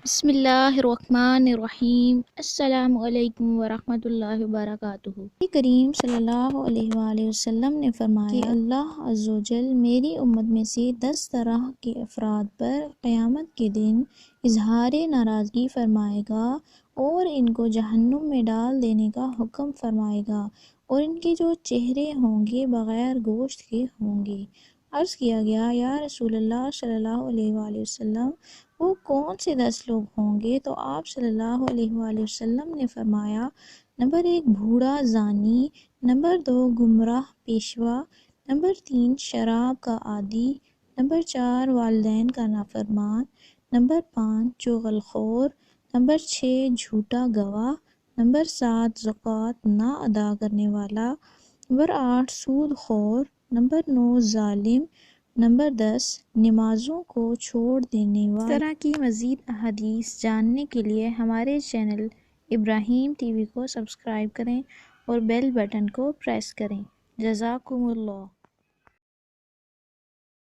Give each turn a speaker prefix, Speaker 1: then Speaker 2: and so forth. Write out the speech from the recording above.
Speaker 1: بسم اللہ الرحمن الرحیم۔ السلام علیکم ورحمۃ اللہ وبرکاتہ۔ نبی کریم صلی اللہ علیہ وآلہ وسلم نے فرمایا کہ اللہ عز و جل میری امت میں سے 10 طرح کے افراد پر قیامت کے دن اظہار ناراضگی فرمائے گا اور ان کو جہنم میں ڈال دینے کا حکم فرمائے گا، اور ان کے جو چہرے ہوں گے بغیر گوشت کے ہوں گے۔ عرض کیا گیا، یا رسول اللہ صلی اللہ علیہ وآلہ وسلم، وہ کون سے 10 لوگ ہوں گے؟ تو آپ صلی اللہ علیہ وآلہ وسلم نے فرمایا، نمبر 1 بوڑھا زانی، نمبر 2 گمراہ پیشوا، نمبر 3 شراب کا عادی، نمبر 4 والدین کا نافرمان، نمبر 5 چغل خور، نمبر 6 جھوٹا گواہ، نمبر 7 زکوٰۃ نہ ادا کرنے والا، نمبر 8 سود خور، نمبر 9 ظالم، نمبر 10 نمازوں کو چھوڑ دینے والا۔ اس طرح کی مزید احادیث جاننے کے لیے ہمارے چینل ابراہیم ٹی وی کو سبسکرائب کریں اور بیل بٹن کو پریس کریں۔ جزاکم اللہ۔